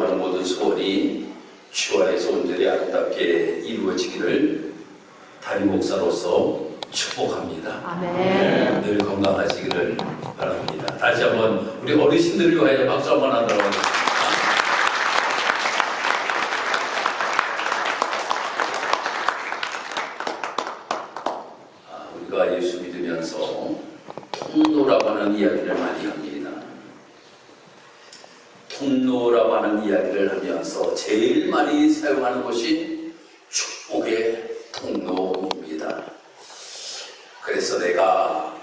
기도하는 모든 소원이 주 안에서 온전히 아름답게 이루어지기를 담임 목사로서 축복합니다. 아멘. 늘 건강하시기를 바랍니다. 다시 한번 우리 어르신들을 위하여 박수 한번 하도록 하겠습니다. 우리가 예수 믿으면서 통로라고 하는 이야기를 많이 합니다. 통로라고 하는 이야기를 하면서 제일 많이 사용하는 것이 축복의 통로입니다. 그래서 내가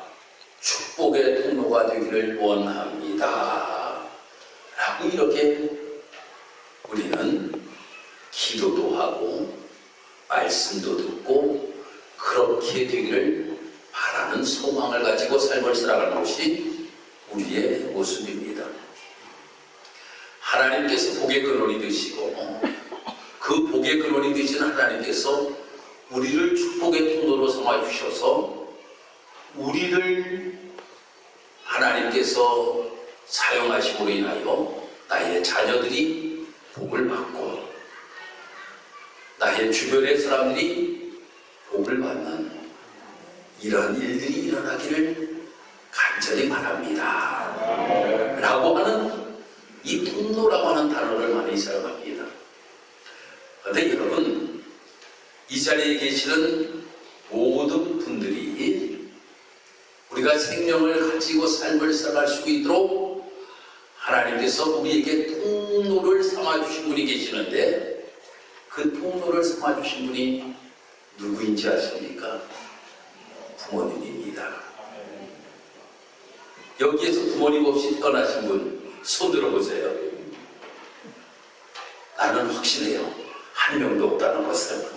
축복의 통로가 되기를 원합니다 라고 이렇게 우리는 기도도 하고 말씀도 듣고 그렇게 되기를 바라는 소망을 가지고 삶을 살아가는 것이 우리의 모습입니다. 하나님께서 복의 근원이 되시고 그 복의 근원이 되신 하나님께서 우리를 축복의 통로로 삼아 주셔서 우리를 하나님께서 사용하심으로 인하여 나의 자녀들이 복을 받고 나의 주변의 사람들이 복을 받는 이런 일들이 일어나기를 간절히 바랍니다 라고 하는 이 통로라고 하는 단어를 많이 사용합니다. 그런데 여러분, 이 자리에 계시는 모든 분들이 우리가 생명을 가지고 삶을 살아갈 수 있도록 하나님께서 우리에게 통로를 삼아주신 분이 계시는데 그 통로를 삼아주신 분이 누구인지 아십니까? 부모님입니다. 여기에서 부모님 없이 떠나신 분 손 들어보세요. 나는 확신해요. 한 명도 없다는 것을.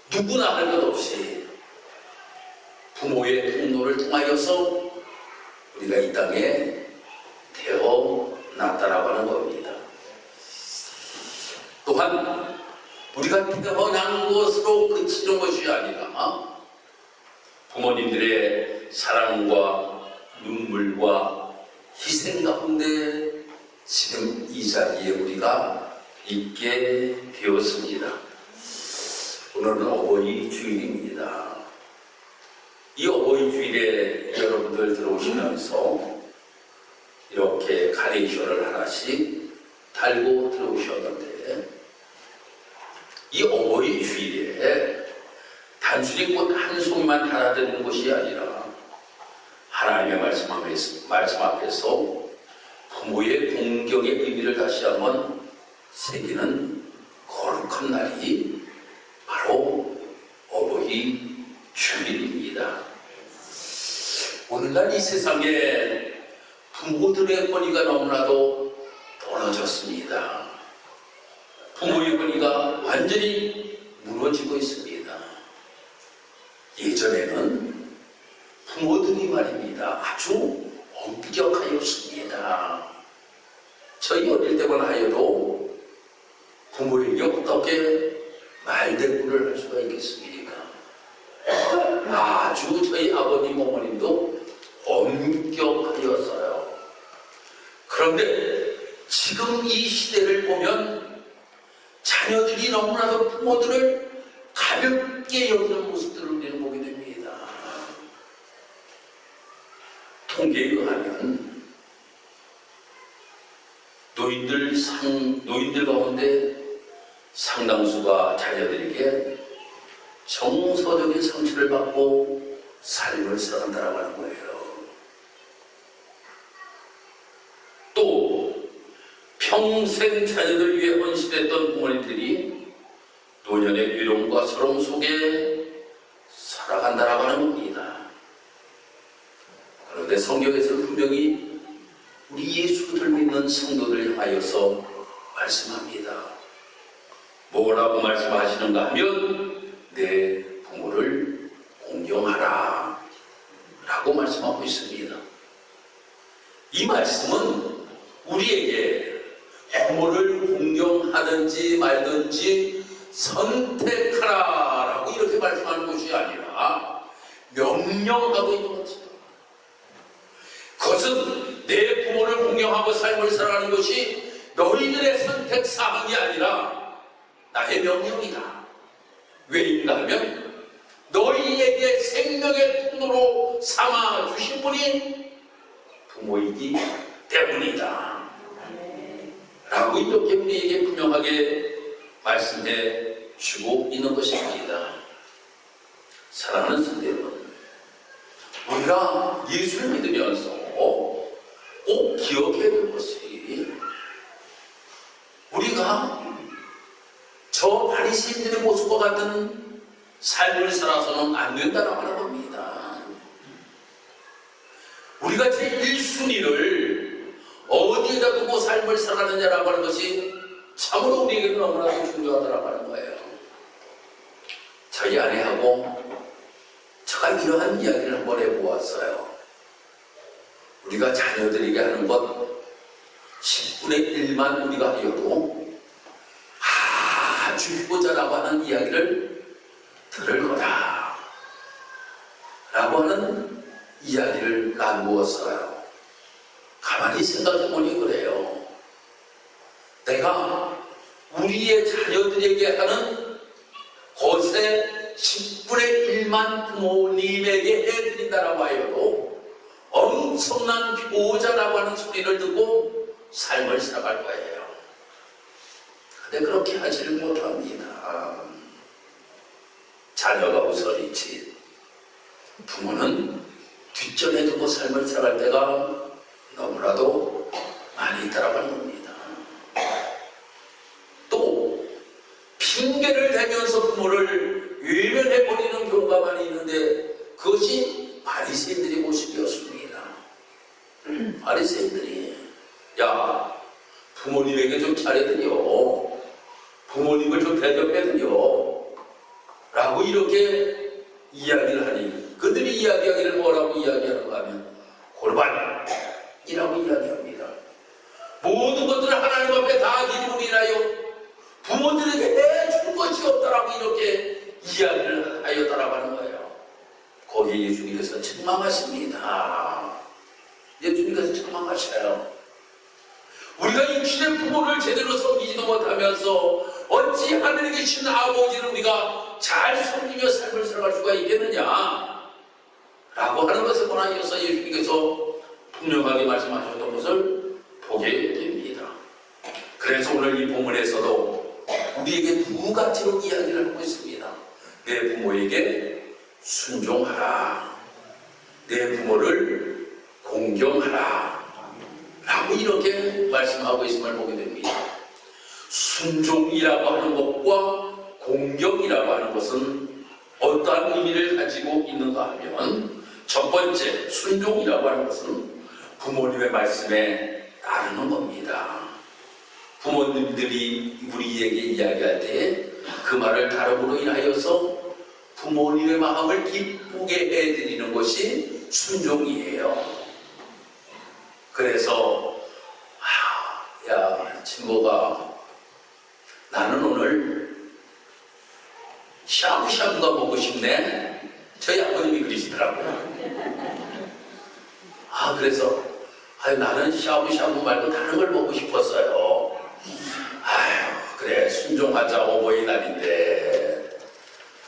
누구나 할 것 없이 부모의 통로를 통하여서 우리가 이 땅에 태어났다라고 하는 겁니다. 또한 우리가 태어난 것으로 그치는 것이 아니라 부모님들의 사랑과 눈물과 희생 가운데 지금 이 자리에 우리가 있게 되었습니다. 오늘은 어버이 주일입니다. 이 어버이 주일에 여러분들 들어오시면서 이렇게 카네이션을 하나씩 달고 들어오셨는데 이 어버이 주일에 단순히 꽃 한 송이만 달아드리는 것이 아니라 하나님의 말씀 앞에서 부모의 공경의 의미를 다시 한번 새기는 거룩한 날이 바로 어버이 주일입니다. 오늘날 이 세상에 부모들의 권위가 너무나도 떨어졌습니다. 부모의 권위가 완전히 무너지고 있습니다. 예전에는 부모들이 말입니다. 아주 엄격하였습니다. 저희 어릴 때만 하여도 부모에게 어떻게 말대꾸를 할 수가 있겠습니까? 아주 저희 아버님, 어머님도 엄격하였어요. 그런데 지금 이 시대를 보면 자녀들이 너무나도 부모들을 가볍게 여기는 모습들을 우리는 보게 됩니다. 통계에 의하면 노인들 가운데 상당수가 자녀들에게 정서적인 상처를 받고 삶을 살아간다고 하는 거예요. 또 평생 자녀들 위해 헌신했던 부모님들이 노년의 외로움과 서러움 속에 살아간다고 하는 겁니다. 그런데 성경에서는 분명히 우리 예수를 믿는 성도들 향하여서 말씀합니다. 뭐라고 말씀하시는가 하면 내 부모를 공경하라 라고 말씀하고 있습니다. 이 말씀은 우리에게 부모를 공경하든지 말든지 선택하라 라고 이렇게 말씀하는 것이 아니라 명령하고 있는 것입니다. 그것은 내 부모를 공경하고 삶을 살아가는 것이 너희들의 선택 사항이 아니라 나의 명령이다. 왜인가 하면 너희에게 생명의 통로로 삼아 주신 분이 부모이기 때문이다. 라고 이렇게 우리에게 분명하게 말씀해 주고 있는 것입니다. 사랑하는 성도 여러분, 우리가 예수를 믿으면서 꼭 기억해야 될 것이 우리가 저 바리새인들의 모습과 같은 삶을 살아서는 안 된다라고 하는 겁니다. 우리가 제 1순위를 어디에다 두고 삶을 살아가느냐라고 하는 것이 참으로 우리에게 너무나도 중요하다라고 하는 거예요. 저희 아내하고 제가 이러한 이야기를 한번 해보았어요. 우리가 자녀들에게 하는 것 10분의 1만 우리가 하여도 아주 효자라고 하는 이야기를 들을 거다 라고 하는 이야기를 나누었어요. 가만히 생각해보니 그래요. 내가 우리의 자녀들에게 하는 것의 10분의 1만 부모님에게 해드린다라고 하여도 엄청난 효자라고 하는 소리를 듣고 삶을 살아갈 거예요. 근데 그렇게 하지를 못합니다. 자녀가 우선이지 부모는 뒷전에 두고 삶을 살아갈 때가 너무나도 많이 있다라고 하는 겁니다. 또 핑계를 대면서 부모를 외면해버리는 경우가 많이 있는데 그것이 바리새인들의 모습이었습니다. 바리새인들이 야 부모님에게 좀 잘해드려, 부모님을 좀 대접해드려 라고 이렇게 이야기를 하니 그들이 이야기하기를 뭐라고 이야기하는가 하면 골반이라고 이야기합니다. 모든 것들을 하나님 앞에 다 기름을 인하여 부모들에게 내줄 것이 없다라고 이렇게 이야기를 하였다라고 하는 거예요. 거기에 예수님께서 책망하십니다. 예수님께서 책망하셔요. 우리가 육신의 부모를 제대로 섬기지도 못하면서 어찌 하늘에 계신 아버지를 우리가 잘 섬기며 삶을 살아갈 수가 있겠느냐 라고 하는 것에 관하여서 예수님께서 분명하게 말씀하셨던 것을 보게 됩니다. 그래서 오늘 이 본문에서도 우리에게 두 가지로 이야기를 하고 있습니다. 내 부모에게 순종하라, 내 부모를 공경하라 라고 이렇게 말씀하고 있음을 보게 됩니다. 순종이라고 하는 것과 공경이라고 하는 것은 어떠한 의미를 가지고 있는가 하면 첫 번째 순종이라고 하는 것은 부모님의 말씀에 따르는 겁니다. 부모님들이 우리에게 이야기할 때 그 말을 따름으로 인하여서 부모님의 마음을 기쁘게 해드리는 것이 순종이에요. 그래서 야 친구가 나는 오늘 샤브샤브가 먹고 싶네. 저희 아버님이 그러시더라고요. 그래서 나는 샤브샤브 말고 다른 걸 먹고 싶었어요. 그래 순종하자, 어버이날인데.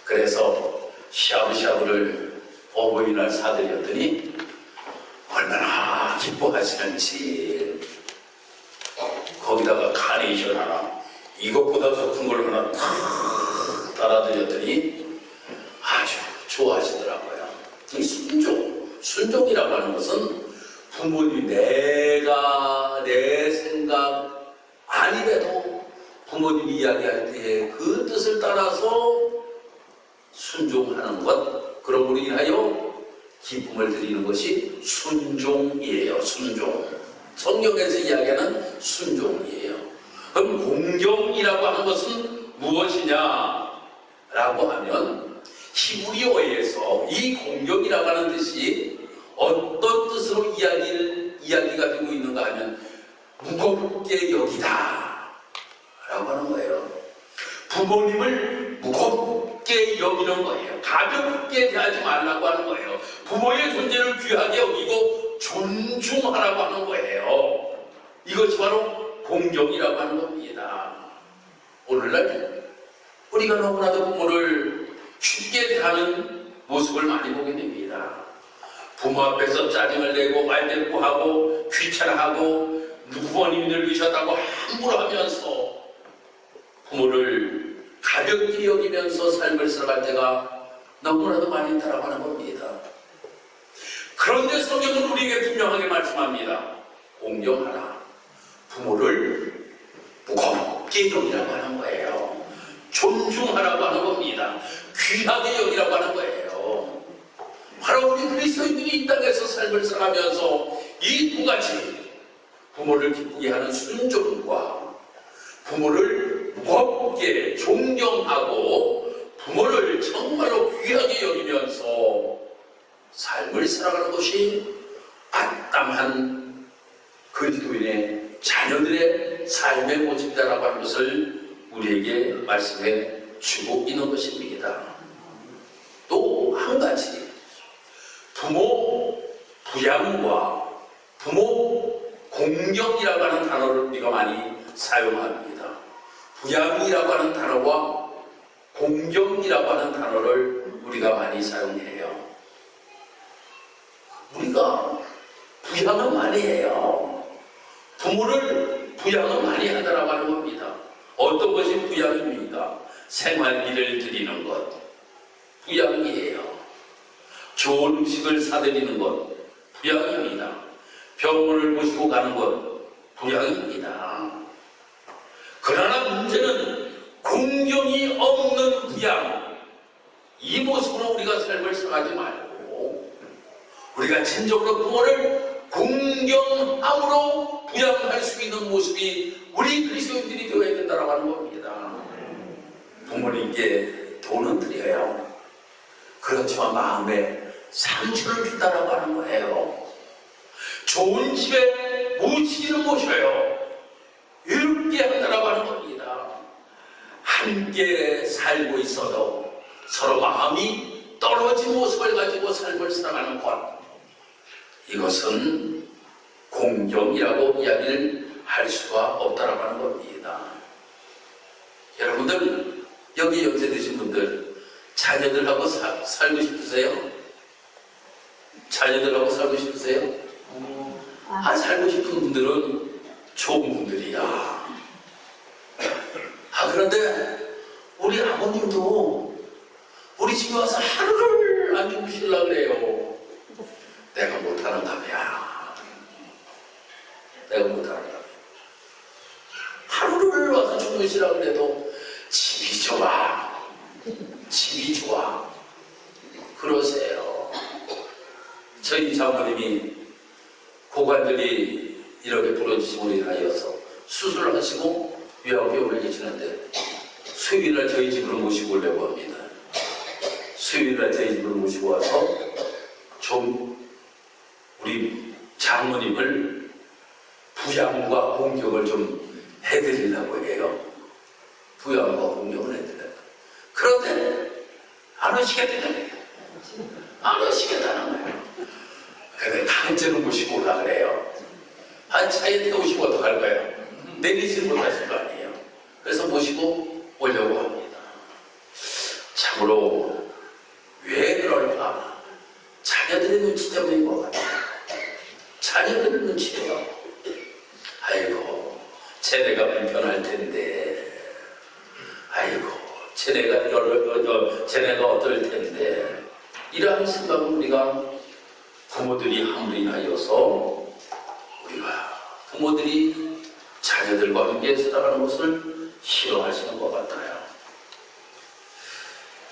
그래서 샤브샤브를 어버이날 사드렸더니 얼마나 기뻐하시는지. 거기다가 카네이션 하나, 이것보다 더 큰 걸 하나 탁 달아드렸더니 아주 좋아하시더라고요. 이 순종이라고 하는 것은 부모님 내가 내 생각 아니래도 부모님이 이야기할 때 그 뜻을 따라서 순종하는 것, 그러므로 인하여 기쁨을 드리는 것이 순종이에요. 순종. 성경에서 이야기하는 순종이에요. 그럼 공경이라고 하는 것은 무엇이냐 라고 하면 히브리어에서 이 공경이라고 하는 뜻이 어떤 뜻으로 이야기가 되고 있는가 하면 무겁게 여기다 라고 하는 거예요. 부모님을 무겁게 여기는 거예요. 가볍게 대하지 말라고 하는 거예요. 부모의 존재를 귀하게 여기고 존중하라고 하는 거예요. 이것이 바로 공경이라고 하는 겁니다. 오늘날 우리가 너무나도 부모를 쉽게 대하는 모습을 많이 보게 됩니다. 부모 앞에서 짜증을 내고 말대꾸하고 귀찮아하고 부모님이 늙으셨다고 함부로 하면서 부모를 가볍게 여기면서 삶을 살아갈 때가 너무나도 많이 있다고 하는 겁니다. 그런데 성경은 우리에게 분명하게 말씀합니다. 공경하라. 부모를 무겁게 여기라고 하는 거예요. 존중하라고 하는 겁니다. 귀하게 여기라고 하는 거예요. 바로 우리 그리스도인들이 이 땅에서 삶을 살아가면서 이 두 가지, 부모를 기쁘게 하는 순종과 부모를 무겁게 존경하고 부모를 정말로 귀하게 여기면서 삶을 살아가는 것이 마땅한 그리스도인의 자녀들의 삶의 모습이다라고 하는 것을 우리에게 말씀해 주고 있는 것입니다. 또 한 가지, 부모 부양과 부모 공경이라고 하는 단어를 우리가 많이 사용합니다. 부양이라고 하는 단어와 공경이라고 하는 단어를 우리가 많이 사용해요. 우리가 부양은 많이 해요. 부모를 부양은 많이 한다라고 하는 겁니다. 어떤 것이 부양입니까? 생활비를 드리는 것, 부양이에요. 좋은 음식을 사드리는 것, 부양입니다. 병원을 모시고 가는 것, 부양입니다. 그러나 문제는 공경이 없는 부양, 이 모습으로 우리가 삶을 살아가지 말고 우리가 진정으로 부모를 공경함으로 부양할 수 있는 모습이 우리 그리스도인들이 되어야 된다고 하는 겁니다. 부모님께 돈은 드려요. 그렇지만 마음에 상처를 준다라고 하는 거예요. 좋은 집에 모시기는 모셔요. 이롭게 한다라고 하는 겁니다. 함께 살고 있어도 서로 마음이 떨어진 모습을 가지고 삶을 살아가는 것, 이것은 공경이라고 이야기를 할 수가 없다라고 하는 겁니다. 여러분들, 여기 연세드신 분들 자녀들하고 살고 싶으세요? 자녀들하고 살고 싶으세요? 살고 싶은 분들은 좋은 분들이야. 그런데 우리 아버님도 우리 집에 와서 하루를 안 주무시려고 그래요. 내가 못하는가 봐. 내가 못하는가 봐. 하루를 와서 주무시라고 그래도 집이 좋아. 집이 좋아. 그러세요. 저희 장모님이 고관절이 이렇게 부러지시고 인하여서 수술을 하시고 요양병원에 계시는데 수요일날 저희 집으로 모시고 오려고 합니다. 수요일날 저희 집으로 모시고 와서 좀 우리 장모님을 부양과 공경을 좀 해드리려고 해요. 부양과 공경을 해드리려고. 그런데 안 오시겠다는 거예요. 안 오시겠다는 거예요. 근데 강제로 모시고 오라 그래요. 차에 태우시고 어떡할 거예요? 내리지 못하실 거 아니에요. 그래서 모시고 오려고 합니다. 참으로 왜 그럴까? 자녀들의 눈치 때문인 것 같아요. 자녀들의 눈치요. 아이고, 쟤네가 불편할 텐데. 아이고, 쟤네가 어떨 텐데. 이러한 생각은 우리가 부모들이 함으로 인하여서 우리가 부모들이 자녀들과 함께 살아가는 것을 싫어하시는 것 같아요.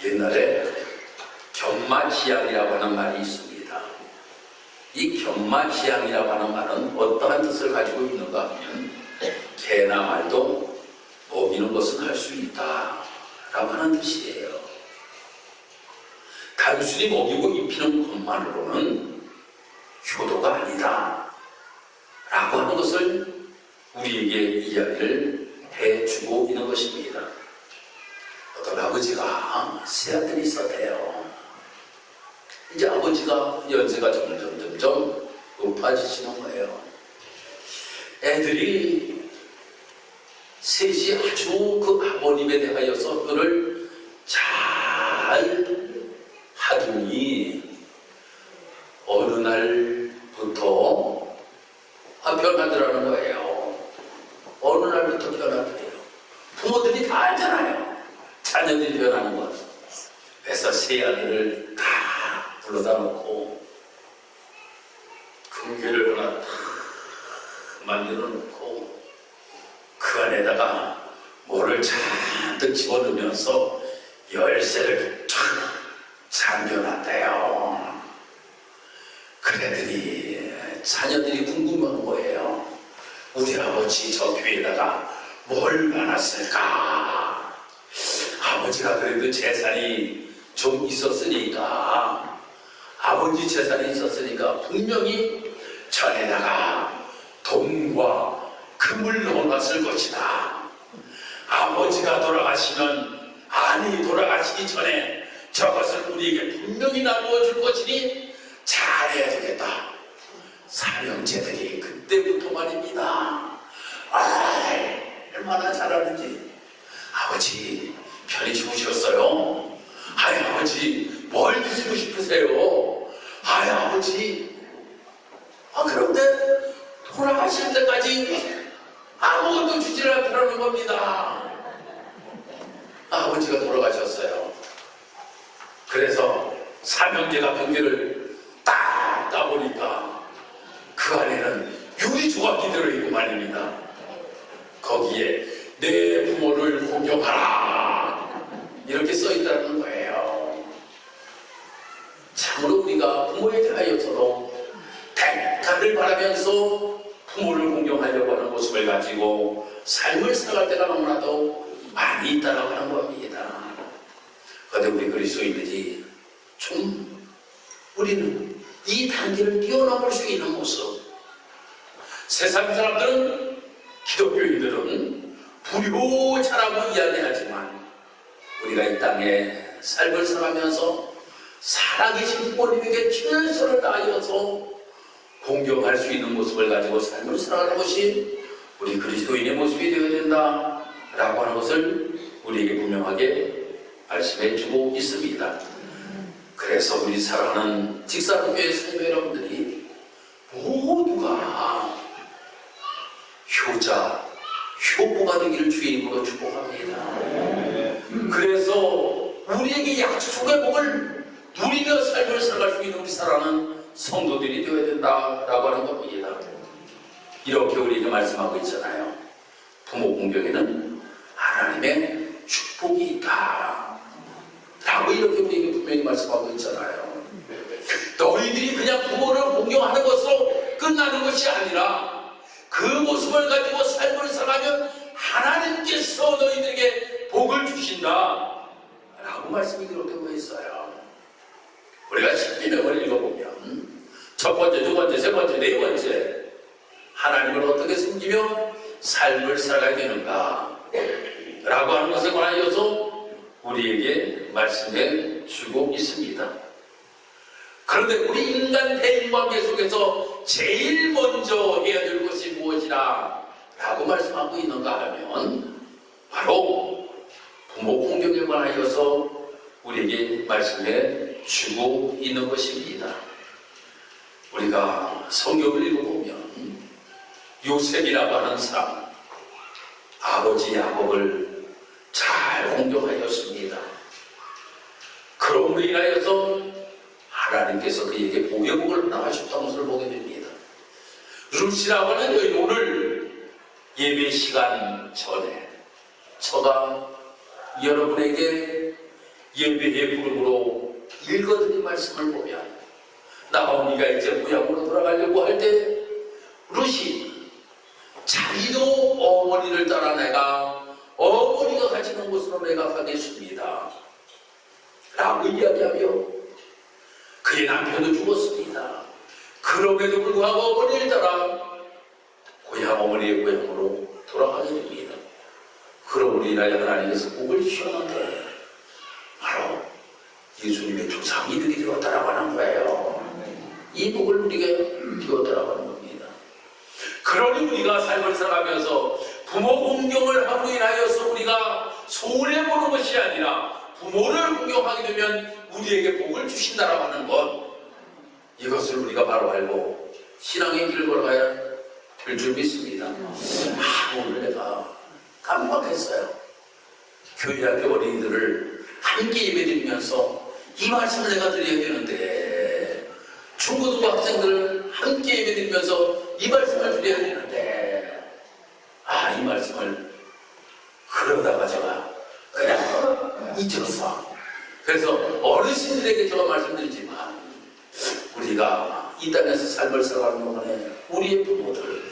옛날에 견마지양이라고 하는 말이 있습니다. 이 견마지양이라고 하는 말은 어떠한 뜻을 가지고 있는가 하면 개나 말도 먹이는 것은 할 수 있다 라고 하는 뜻이에요. 단순히 먹이고 입히는 것만으로는 효도가 아니다 라고 하는 것을 우리에게 이야기를 해주고 있는 것입니다. 어떤 아버지가 세 아들이 있었대요. 이제 아버지가 연세가 점점 높아지시는 거예요. 애들이 셋이 아주 그 아버님에 대하여서 그를 잘 하더니 어느 날부터 변하더라는 거예요. 어느 날부터 변하더래요. 부모들이 다 알잖아요. 자녀들이 변하는 것. 그래서 세 아들을 다 불러다 놓고 금괴를 하나 탁 만들어 놓고 그 안에다가 뭐를 잔뜩 집어넣으면서 열쇠를 탁 잠겨놨대요. 그랬더니 자녀들이 궁금한 거예요. 우리 아버지 저 귀에다가 뭘 받았을까? 아버지가 그래도 재산이 좀 있었으니까, 아버지 재산이 있었으니까 분명히 전에다가 돈과 금을 넣어놨을 것이다. 아버지가 돌아가시면, 아니 돌아가시기 전에 저것을 우리에게 분명히 나누어 줄 것이니 잘해야 되겠다. 사명제들이 그때부터 말입니다. 얼마나 잘하는지. 아버지 편히 주무셨어요? 아이 아버지 뭘 드시고 싶으세요? 아이 아버지 그런데 돌아가실 때까지 아무것도 주지를 않더라는 겁니다. 아버지가 돌아가셨어요. 그래서 사명제가 경계를 딱 따보니까 그 안에는 유리 조각이 들어있고 말입니다. 거기에 내 부모를 공경하라 이렇게 써있다는 거예요. 참으로 우리가 부모에 대하여서도 대가를 바라면서 부모를 공경하려고 하는 모습을 가지고 삶을 살아갈 때가 너무나도 많이 있다고 하는 겁니다. 그런데 우리 그리스도인들이 좀 우리는 이 단계를 뛰어넘을 수 있는 모습. 세상 사람들은, 기독교인들은 불효자라고 이야기하지만 우리가 이 땅에 삶을 살아가면서 살아계신 부모님에게 최선을 다하여서 공경할 수 있는 모습을 가지고 삶을 살아가는 것이 우리 그리스도인의 모습이 되어야 된다라고 하는 것을 우리에게 분명하게 말씀해 주고 있습니다. 그래서 우리 사랑하는 직사랑교회 성도 여러분들이 모두가 효자, 효부가 되기를 주의 이름으로 축복합니다. 그래서 우리에게 약속의 복을 누리며 삶을 살아갈 수 있는 우리 사랑하는 성도들이 되어야 된다라고 하는 겁니다. 이렇게 우리에게 말씀하고 있잖아요. 부모 공경에는 하나님의 축복이 있다 라고 이렇게 우리에게 분명히 말씀하고 있잖아요. 너희들이 그냥 부모를 공경하는 것으로 끝나는 것이 아니라 그 모습을 가지고 삶을 살아가면 하나님께서 너희들에게 복을 주신다 라고 말씀이 기록되고 있어요. 우리가 십계명을 읽어보면 첫 번째, 두 번째, 세 번째, 네 번째 하나님을 어떻게 섬기며 삶을 살아가야 되는가 라고 하는 것에 관하여서 우리에게 말씀해 주고 있습니다. 그런데 우리 인간 대인관계 속에서 제일 먼저 해야 될 것이 무엇이라 라고 말씀하고 있는가 하면 바로 부모 공경에 관하여서 우리에게 말씀해 주고 있는 것입니다. 우리가 성경을 읽어보면 요셉이라고 하는 사람, 아버지 야곱을 잘 공경하였습니다. 그럼으로 인하여서 하나님께서 그에게 복의 복을 허락하셨다는 것을 보게 됩니다. 룻이라고 하는 여인, 오늘 예배 시간 전에 제가 여러분에게 예배의 부름으로 읽어드린 말씀을 보면 나오미가 이제 고향으로 돌아가려고 할 때 룻이 자기도 어머니를 따라 내가 어머니가 가시는 곳으로 내가 가겠습니다 라고 이야기하며 그의 남편도 죽었습니다. 그럼에도 불구하고 어머니를 따라 어머니의 고향으로 돌아가게 됩니다. 그러므로 인하여 하나님께서 복을 주셨는데 바로 예수님의 조상이 되게 되었다라고 하는 거예요. 이 복을 우리에게 비워달라고 하는 겁니다. 그러니 우리가 삶을 살아가면서 부모 공경을 함으로 인하여서 우리가 손해보는 것이 아니라 부모를 공경하게 되면 우리에게 복을 주신다라고 하는 것, 이것을 우리가 바로 알고 신앙의 길을 걸어가야 될 줄 믿습니다. 오늘 내가 깜빡했어요. 교회 학교 어린이들을 함께 예배드리면서 이 말씀을 내가 드려야 되는데, 중고등부 학생들을 함께 예배드리면서 이 말씀을 드려야 되는데, 이 말씀을 그러다가 제가 그냥 잊었어. 그래서 어르신들에게 제가 말씀드리지만, 우리가 이 땅에서 삶을 살아가는 동안에 우리의 부모들,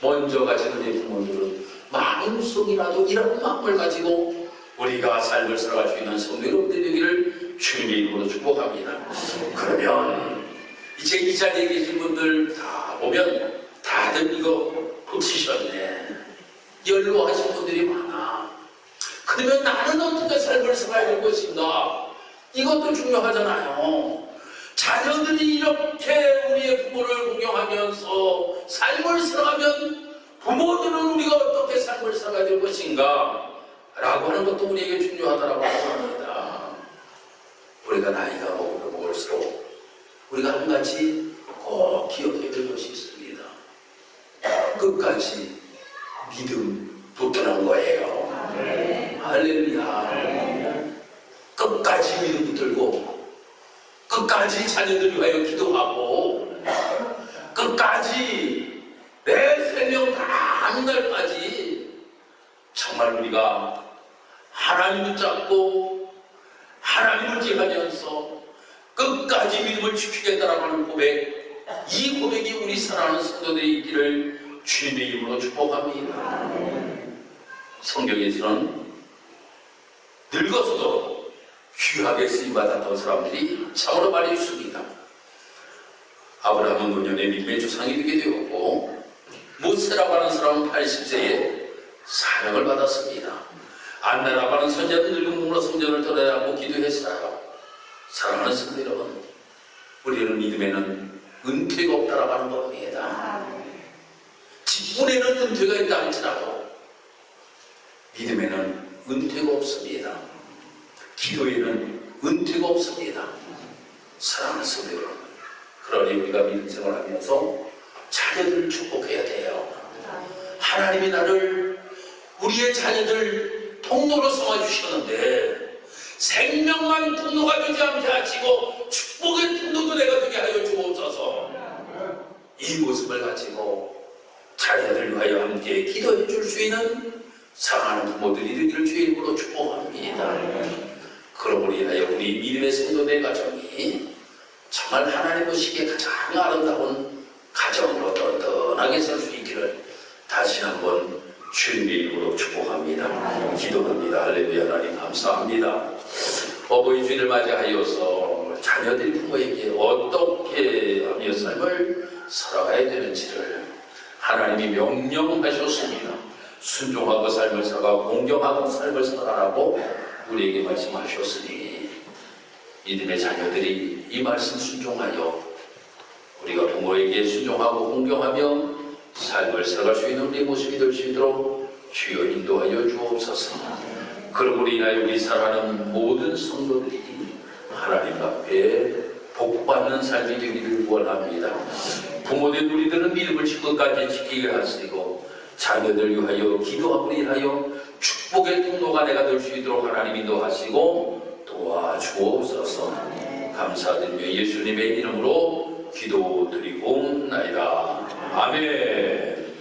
먼저 가신 우리의 부모들은 마음속이라도 이런 마음을 가지고 우리가 삶을 살아갈 수 있는 성도 여러분들이 되기를 주님의 이름으로 축복합니다. 그러면 이제 이 자리에 계신 분들 다 보면 다들 이거 붙이셨네, 연로하신 분들이 많아. 그러면 나는 어떻게 삶을 살아야 될 것인가? 이것도 중요하잖아요. 자녀들이 이렇게 우리의 부모를 공경하면서 삶을 살아가면 부모들은 우리가 어떻게 삶을 살아가야 될 것인가? 라고 하는 것도 우리에게 중요하다고 합니다. 우리가 나이가 먹을수록 우리가 한 가지 꼭 기억해야 될 것이 있습니다. 끝까지 믿음 붙드는 거예요. 할렐루야. 끝까지 믿음 붙들고, 끝까지 자녀들 위하여 기도하고, 끝까지 내 생명 다한 날까지 정말 우리가 하나님을 붙잡고 하나님을 지하면서 끝까지 믿음을 지키겠다라고 하는 고백, 이 고백이 우리 사랑하는 성도들이 있기를 주님의 이름으로 축복합니다. 성경에서는 늙어서도 귀하게 쓰임받았던 사람들이 참으로 많이 있습니다. 아브라함은 노년에 믿음의 조상이 되게 되었고, 모세라고 하는 사람은 80세에 사명을 받았습니다. 안나라고 하는 선자는 늙은 몸으로 성전을 떠나야하고 기도했어요. 사랑하는 성도 여러분, 우리는 믿음에는 은퇴가 없다라고 하는 겁니다. 직분에는 은퇴가 있다 할지라도 믿음에는 은퇴가 없습니다. 기도에는 은퇴가 없습니다. 사랑하는 성도 여러분, 그러니 우리가 믿음 생활하면서 자녀들을 축복해야 돼요. 하나님이 나를, 우리의 자녀들 통로로 삼아주셨는데 생명만 통로가 되지 않게 하시고 축복의 통로도 내가 되게 하여 주옵소서. 이 모습을 가지고 자녀들 위하여 함께 기도해 줄 수 있는 사랑하는 부모들이 되기를 주의 이름으로 축복합니다. 그러므로 인하여 우리 믿음의 성도들 가정이 정말 하나님 보시기에 가장 아름다운 가정으로 든든하게 살 수 있기를 다시 한번 주님의 이름으로 축복합니다. 기도합니다. 할렐루야. 하나님 감사합니다. 어버이 주일을 맞이하여서 자녀들이 부모에게 어떻게 하며 삶을 살아가야 되는지를 하나님이 명령하셨습니다. 순종하고 삶을 살아가고 공경하고 삶을 살아가라고 우리에게 말씀하셨으니, 믿음의 자녀들이 이 말씀 순종하여 우리가 부모에게 순종하고 공경하며 삶을 살아갈 수 있는 우리의 모습이 될 수 있도록 주여 인도하여 주옵소서. 그러므로 인하여 우리 사랑하는 모든 성도들이 하나님 앞에 복받는 삶이 되기를 원합니다. 부모된 우리들은 믿음을 끝까지 지키게 하시고, 자녀들 위하여 기도함으로 인하여 축복의 통로가 내가 될 수 있도록 하나님 인도하시고 도와주옵소서. 감사드리며 예수님의 이름으로 기도드리고나이다. 아멘.